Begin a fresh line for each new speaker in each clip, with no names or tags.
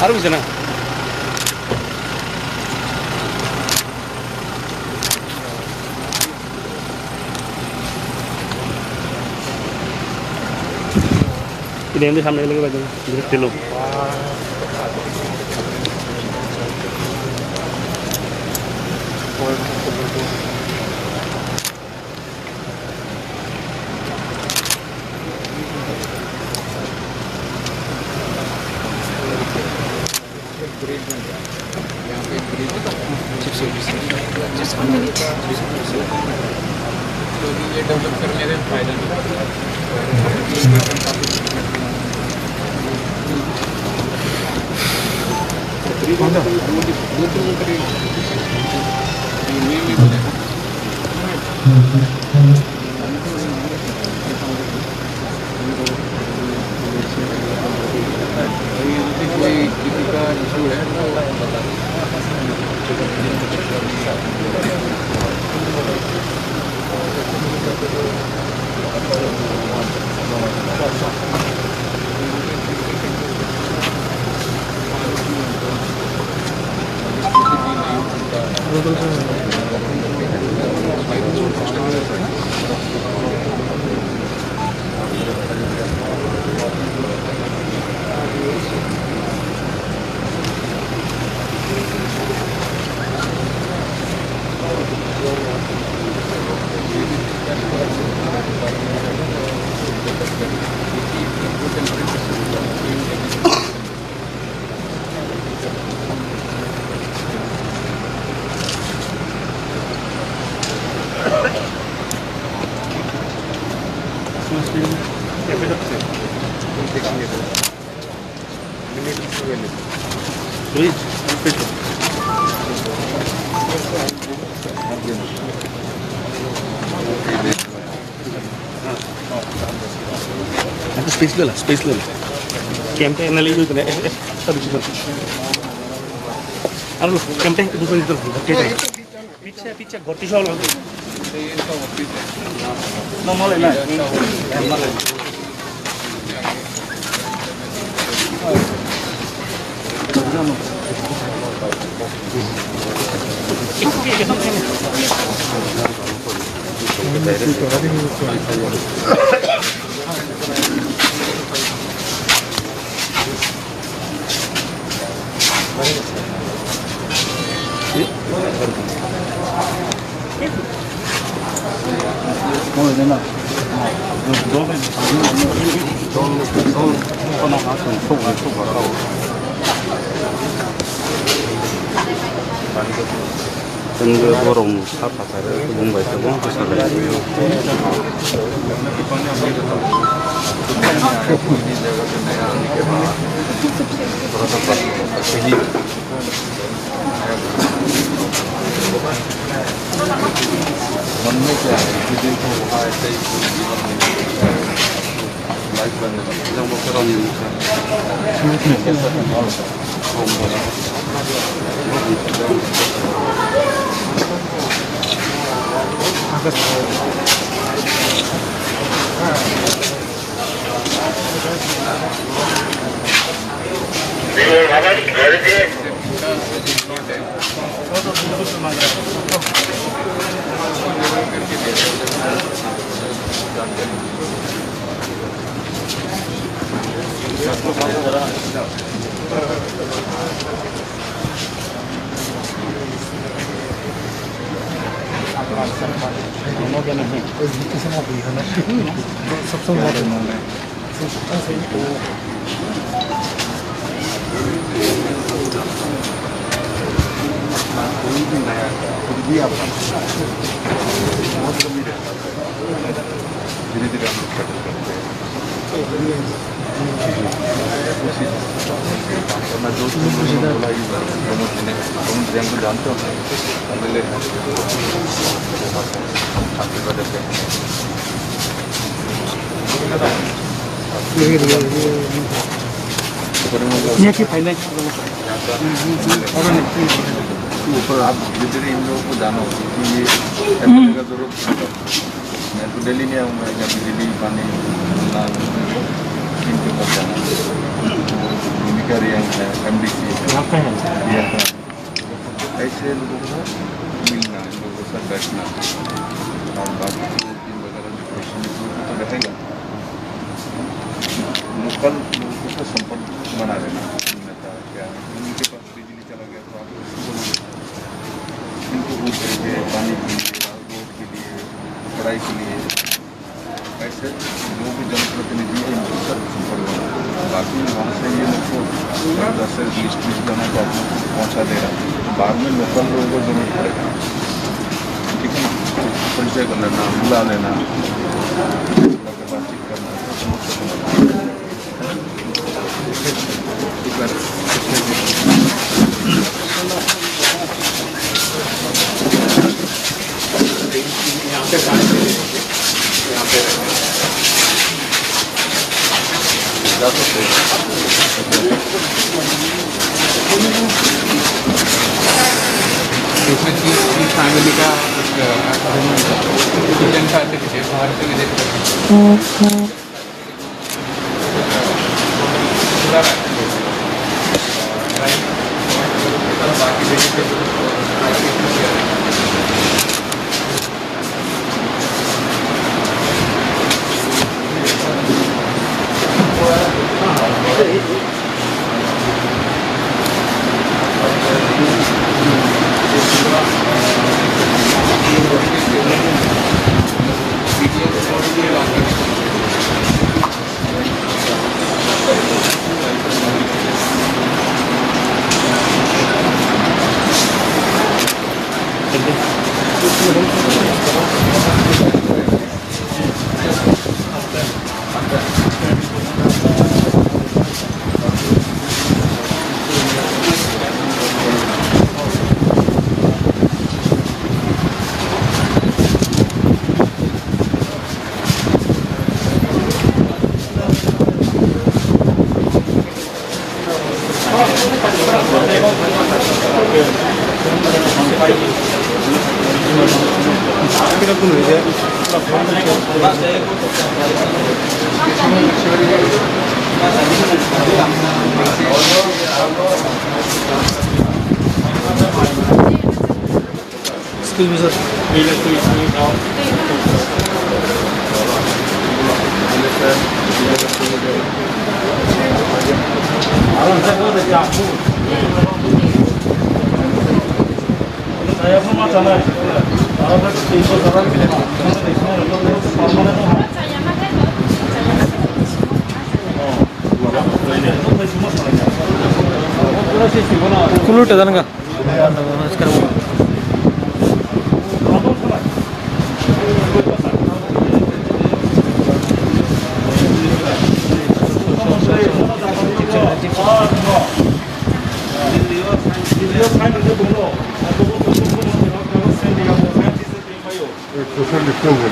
আরো কিছু না ini yang sampai lagi baca dulu
ये डेवलप करने में फायदा कोई किसी का इशू है
space lah campaign analysis itu nih tadi juga aduh campaign itu kan itu pizza gorti soal lagi normal lah 근데 보름 사파사를 뭔가 있다고 조사를
यहाँ की फाइनल
ऊपर आप जितने इन लोगों को जानो कि ये एमएलए का जरूरत मैं तो दिल्ली नहीं आऊँगा या बिजली पानी MDC
यहाँ पे है
ऐसे लोगों को मिलना, इन लोगों के साथ बैठना और बाकी टीम वगैरह जो क्वेश्चन तो रहेगा। लोकल लोगों से संपर्क बना रहना, मिलता क्या उनके पास बिजली चला गया तो आप उसको बोलोगे इनको रोड चाहिए, पानी के लिए, रोड के लिए, पढ़ाई के लिए, ऐसे जो भी जनप्रतिनिधि है इनके साथ संपर्क बना। बाकी वहाँ से ये लोग को 10 लिस्ट बना तो आप लोग पहुँचा दे रहा, बाद में लोकल लोगों को जरूरत पड़ेगा, ठीक है ना। परिचय कर लेना, बुला लेना, बातचीत करना,
इसमें तीन फैमिली का किचन का सर्टिफिकेट बाहर से visit
Excuse me, sir. Kulut ada nggak?
Social distance है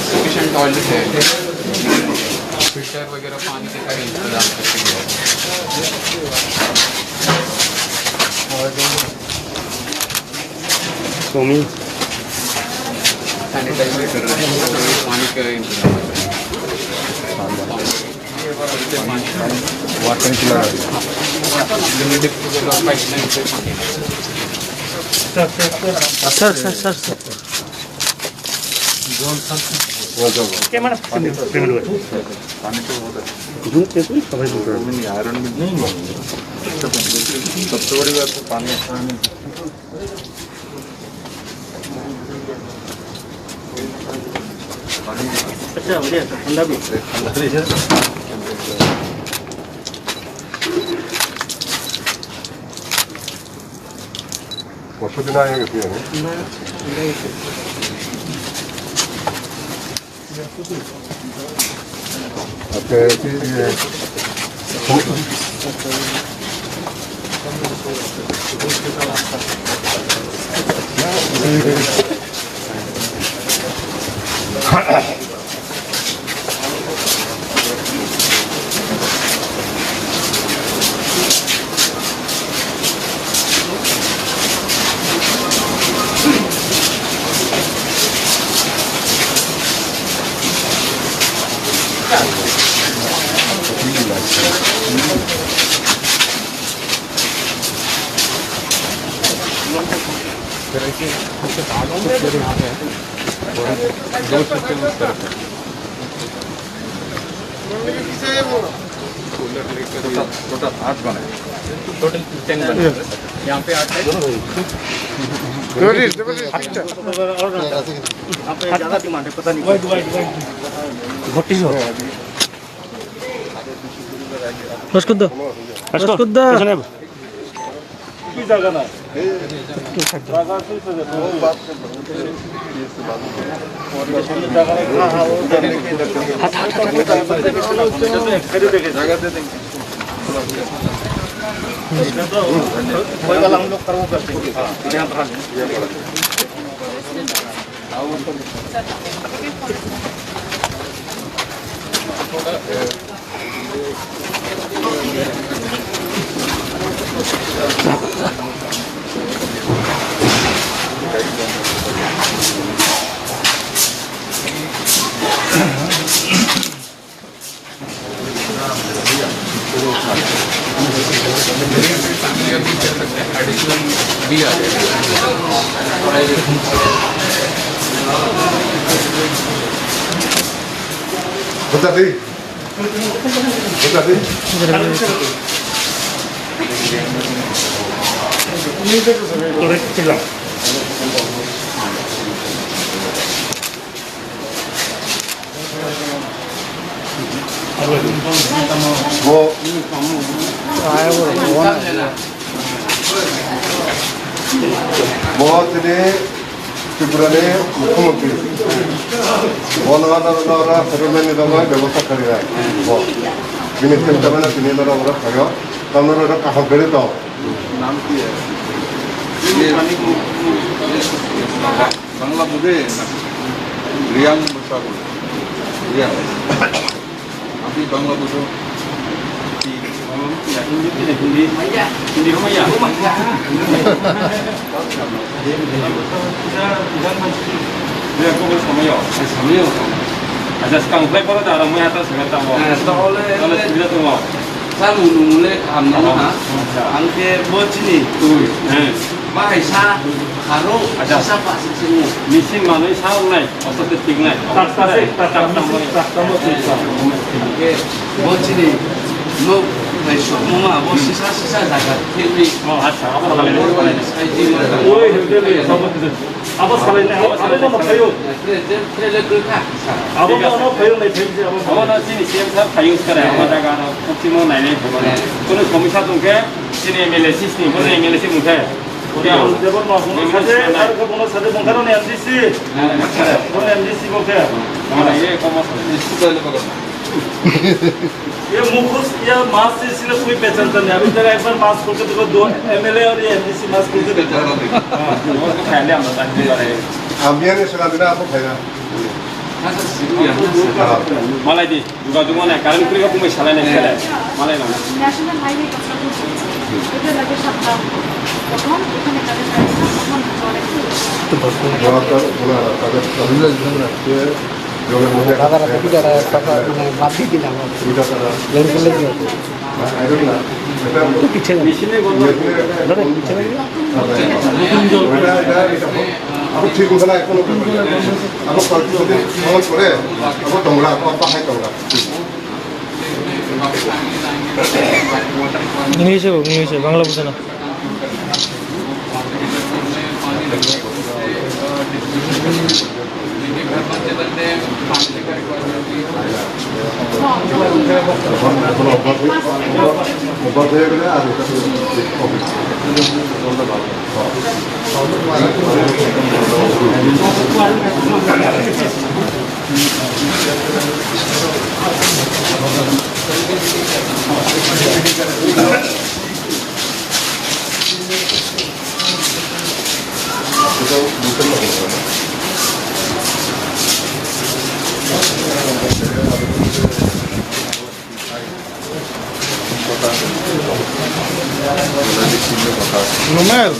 सफिशिएंट टॉयलेट है, फिल्टर वगैरह पानी के का इंतजाम करके दिया
सोमी
सैनिटाइजर कर रहे हैं, पानी का इंतजाम
वाटर चला
सर सर सर सर क्या मैंने पेमेंट हुआ
पानी तो होता है आयरन भी नहीं सबसे बड़ी बात तो पानी
अच्छा बढ़िया ठंडा भी
परसों दिन आएंगे फिर टोटल 8 बनाए
टोटल 10 बने यहाँ पे 8 है
ज़्यादा डिमांड है पता नहीं घटी हो
রসকদ্দা রসকদ্দা
कोई जगह ना हम लोग करवो करते
एडिशनल भी आ
बता दी बहुत त्रिपुरा मुख्यमंत्री सेटलमेंट व्यवस्था कर रहा है कहा करे तो
नाम की है ये बांग्ला मुझे रियांग भाषा बोले रियांग अभी बांग्ला बोलो
हिंदी हिंदी हो मैया अच्छा कंप्लेंट करो तो मैं आता सेकंड टाइम तो सुविधा तो
Saya mulai amna ha, angke bocini, bahasa karo, bahasa pasir sini.
मिसिन माने साउंड नहीं औसत ठीक नहीं
Angke bocini, no, besok mama bosi sisa jaga TV.
अच्छा अब साले
Saya di mana?
ओए हेदे सब अब साले ने अब तो खायो
Trailer kerja.
अब तो खायो नहीं थे अब ना सिनी सीएम साहब खायो करे हम जगह ना कुचिमो नहीं नहीं कोनो कमिसा तुमके सिनी एमएलए सिनी कोनो एमएलए से मुझे क्या जब ना कोनो साथे और कोनो साथे मुंखारो ने एमडीसी कोनो एमडीसी को क्या हमारा ये कमस ये मुखुस या मास से सिर्फ कोई पहचानता नहीं अभी तक एक बार मास खोल के देखो दो एमएलए और ये एमडीसी मास खोल के पहचाना नहीं वो तो पहले हम बताते हैं
अभियान से लगा आपको फायदा
Masa siru ya.
मलाई दी दुगा दुगा ने कारण कुली का पुमे साला ने खेला मलाई ना
ন্যাশনাল হাইওয়ে কনস্ট্রাকশন চলছে এটা লাগে সপ্তাহ তখন এখানে কাজের প্রাইসটা তখন অনেক
मिशन में
आप ठीक होगा ना कोनो आप कल से समझ पड़े आप तोमड़ा आप हाय तोमड़ा
ইংলিশে বাংলা বোঝে না
बहुत है बोले आज ऑफिस Numel.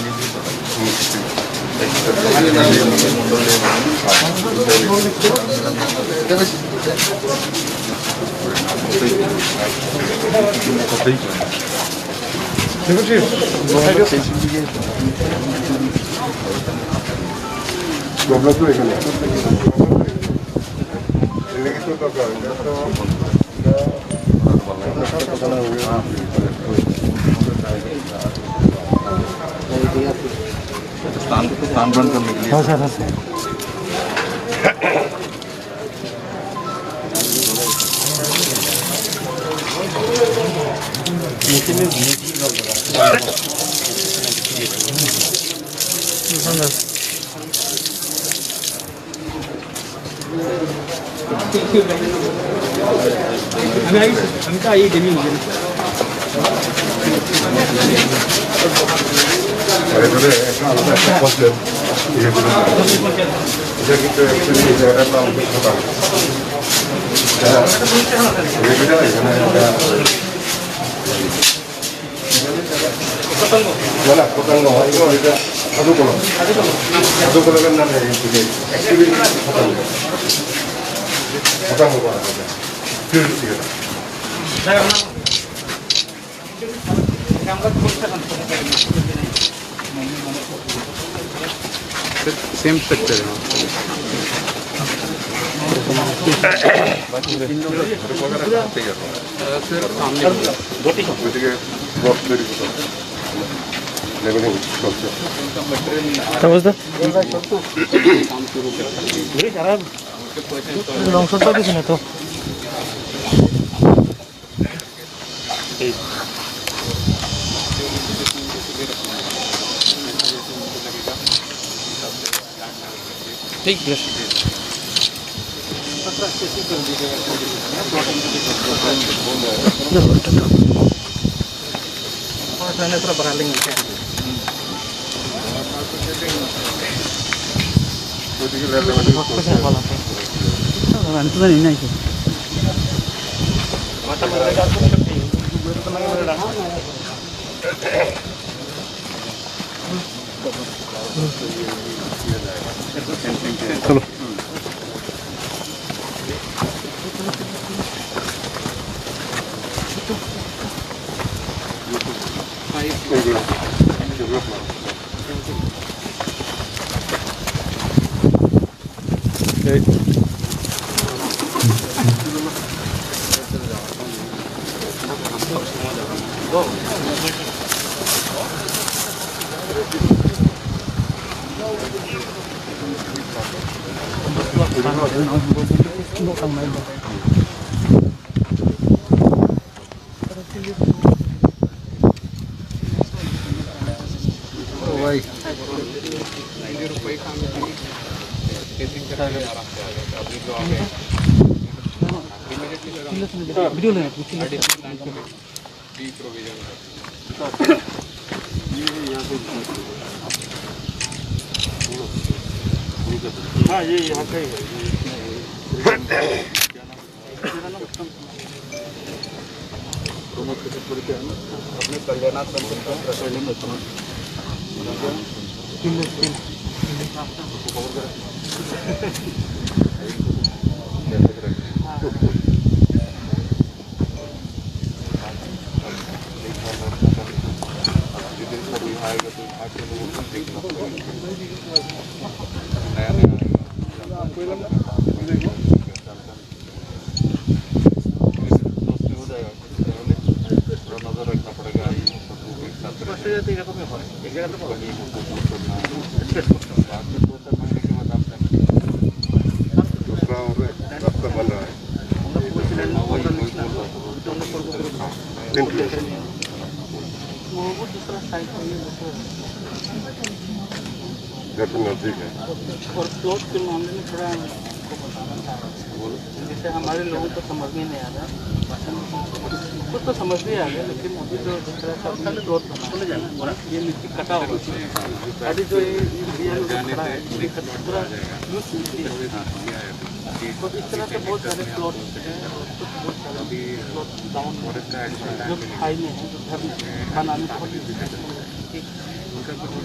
स्थान बंद करने के लिए
हाँ सर हाँ sir
Wala, potong no, itu ada satu kolom kan nanti ini aktiviti potong apa? Film sih kan?
Same structure है सर सामने
समझता लॉन्ग शॉट तो किसी ने तो
ठीक है
चलो
वीडियो लेना हाँ ये यहाँ का ही है
अपने कल्याणाश्रम घर
काफी नजदीक है।
और प्लॉट के मामले में थोड़ा हमको बताना चाह रहा हूँ। जैसे हमारे लोगों को समझ में नहीं आ रहा, कुछ तो समझ भी आ गया, लेकिन अभी जो जिस तरह का अपना प्लॉट बना ये मिट्टी कटा हुआ अभी जो ये खड़ा है पूरा यूज मिट्टी है। तो इस तरह से बहुत सारे प्लॉट हैं और कुछ बहुत सारे प्लॉट डाउन जो खाई में है, जो घर खाना में बहुत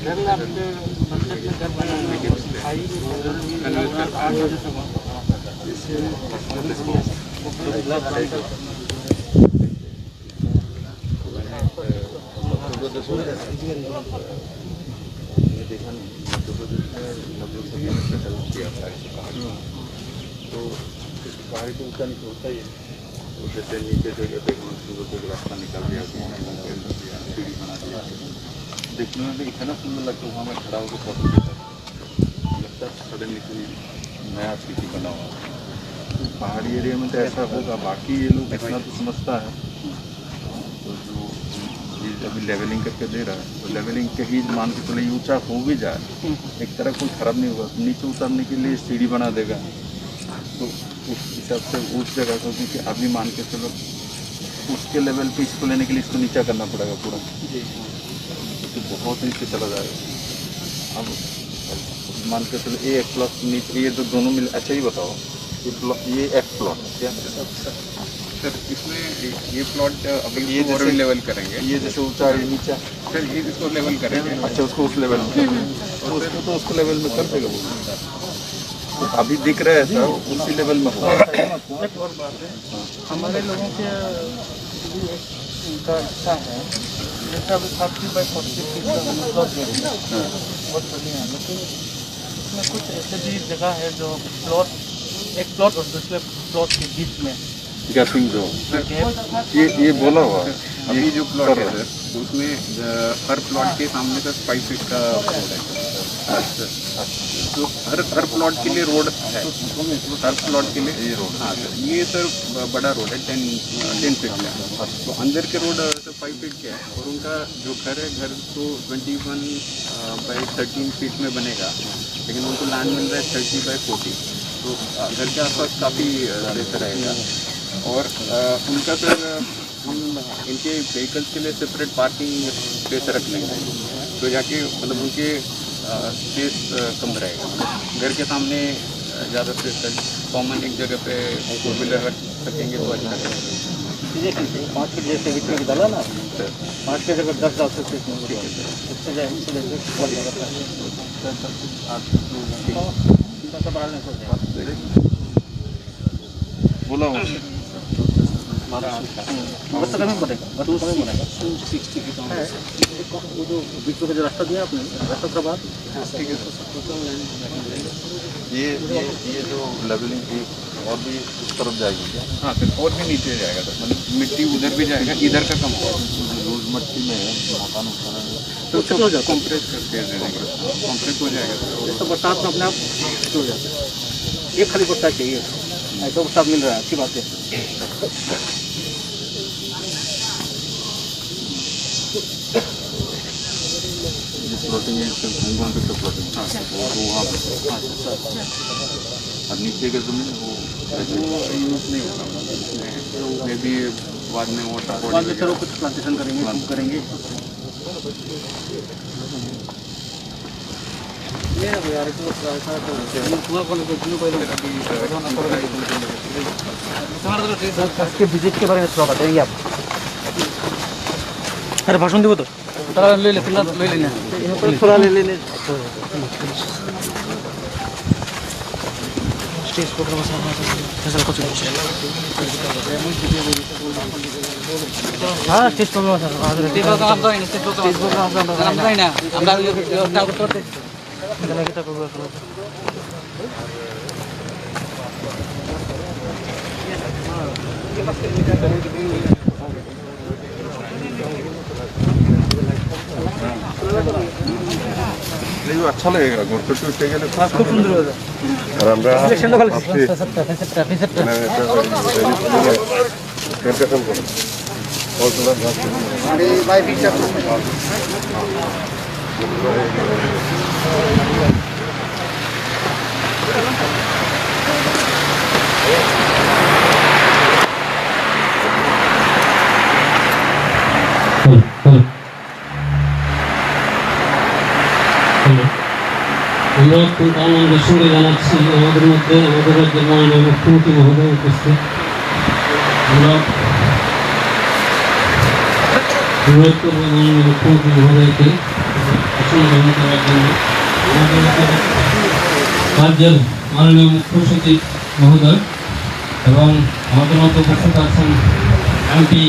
घर में आपके बजट में घर बनाने के खाई में 8 बजे तक
तो पहाड़ी तो ऊँचा नीचे होता ही है। तो जैसे नीचे जगह पे रास्ता निकाल दिया, सीढ़ी बना दिया, देखने में भी इतना सुंदर लगता है। वहाँ मैं खड़ा होकर फोटो लेता लगता है सडनली कोई नया सिटी बना हुआ। तो पहाड़ी एरिया में तो ऐसा होगा, बाकी ये लोग इतना तो समझता है। तो जो ये अभी लेवलिंग करके दे रहा है, तो लेवलिंग के ही मान के चले ऊँचा हो भी जाए, एक तरह कोई खराब नहीं होगा। नीचे उतरने के लिए सीढ़ी बना देगा, तो उस हिसाब से उस जगह को, क्योंकि अभी मान के चलो उसके लेवल पे इसको लेने के लिए इसको नीचा करना पड़ेगा पूरा, तो बहुत नीचे चला जाएगा। अब मान के चलो ये एक प्लॉट नीचे, ये तो दोनों मिल। अच्छा ये बताओ, ये एक प्लॉट क्या
सर इसमें ये प्लॉट अभी
ये
और
जैसे
लेवल करेंगे,
ये जैसे ऊंचा है नीचा,
सर ये इसको लेवल करेंगे।
अच्छा उसको उस लेवल में, उसको तो उसको लेवल में कर देगा वो। तो अभी दिख रहा है सर उसी लेवल में होगा।
एक और बात है, हमारे लोगों के उनका अच्छा है, जैसे अभी 30x40 बहुत बढ़िया है, लेकिन इसमें कुछ ऐसे भी जगह है जो प्लॉट, एक प्लॉट और दूसरे प्लॉट के बीच में
गैपिंग जो ये बोला हुआ है।
अभी जो प्लॉट है सर, उसमें हर प्लॉट के सामने का 5 फीट का रोड है। तो हर प्लॉट के लिए रोड है, हर प्लॉट के लिए ये रोड। हाँ सर, ये सर बड़ा रोड है, 10 फीट का। तो अंदर के रोड सर 5 फीट के है, और उनका जो घर है, घर तो 21/13 फीट में बनेगा, लेकिन उनको लैंड मिल रहा है 30/40। तो घर के आसपास काफ़ी बेहतर रहेगा। और उनका सर हम इनके व्हीकल्स के लिए सेपरेट पार्किंग स्पेस रख लेंगे, तो जाके मतलब उनके स्पेस कम रहेगा। घर के सामने ज़्यादा स्पेस कॉमन एक जगह पे 4 व्हीलर रख सकेंगे तो अच्छा रहेगा।
5 फीट जैसे बीच में डाला ना, 5 फीट अगर 10 डाल सकते हैं
बोला हूँ
बस कमी बनेगा, बस कमी बनेगा 260 की कम है। वो जो बीच में जो रास्ता दिया आपने, रास्ता के बाद
ये जो लेवलिंग की और भी उस तरफ जाएगी क्या?
हाँ सर, और भी नीचे जाएगा सर, मतलब मिट्टी उधर भी जाएगा, इधर का कम होगा।
रोज मट्टी में मकान उठाना है
तो कितना हो जाता है?
कॉम्प्रेस करके दे देंगे, कॉम्प्रेस हो जाएगा सर।
तो बरसात में अपने आप हो जाता है। एक खाली बरसात चाहिए, ऐसा बरसात मिल रहा है, अच्छी बात है।
प्लॉटिंग है घूम के तो प्लॉटिंग। हाँ वो वहाँ पर। और नीचे का ज़मीन वो
यूज़ नहीं होगा, मे भी बाद में
बाद में चलो कुछ प्लांटेशन करेंगे, हम करेंगे। विजिट के बारे में थोड़ा बताएंगे आप? अरे भाषण देव तो थोड़ा ले ले, ले लेना थोड़ा ले लेने स्टेज प्रोग्राम कुछ हाँ स्टेज प्रोग्राम
नहीं वो अच्छा लगेगा गोरखपुर के लिए
खूब सुंदर होगा।
और
আমরা অত্যন্ত আনন্দের সঙ্গে জানাচ্ছি আমাদের মধ্যে আমাদের রাজ্যের মাননীয় মুখ্যমন্ত্রী মহোদয় উপস্থিত। আমরা অনুরোধ করব মাননীয় মুখ্যমন্ত্রী মহোদয়কে আসন গ্রহণ করার জন্য। আমাদের রাজ্যের মাননীয় মুখ্য সচিব মহোদয় এবং আমাদের মধ্যে উপস্থিত আছেন এমপি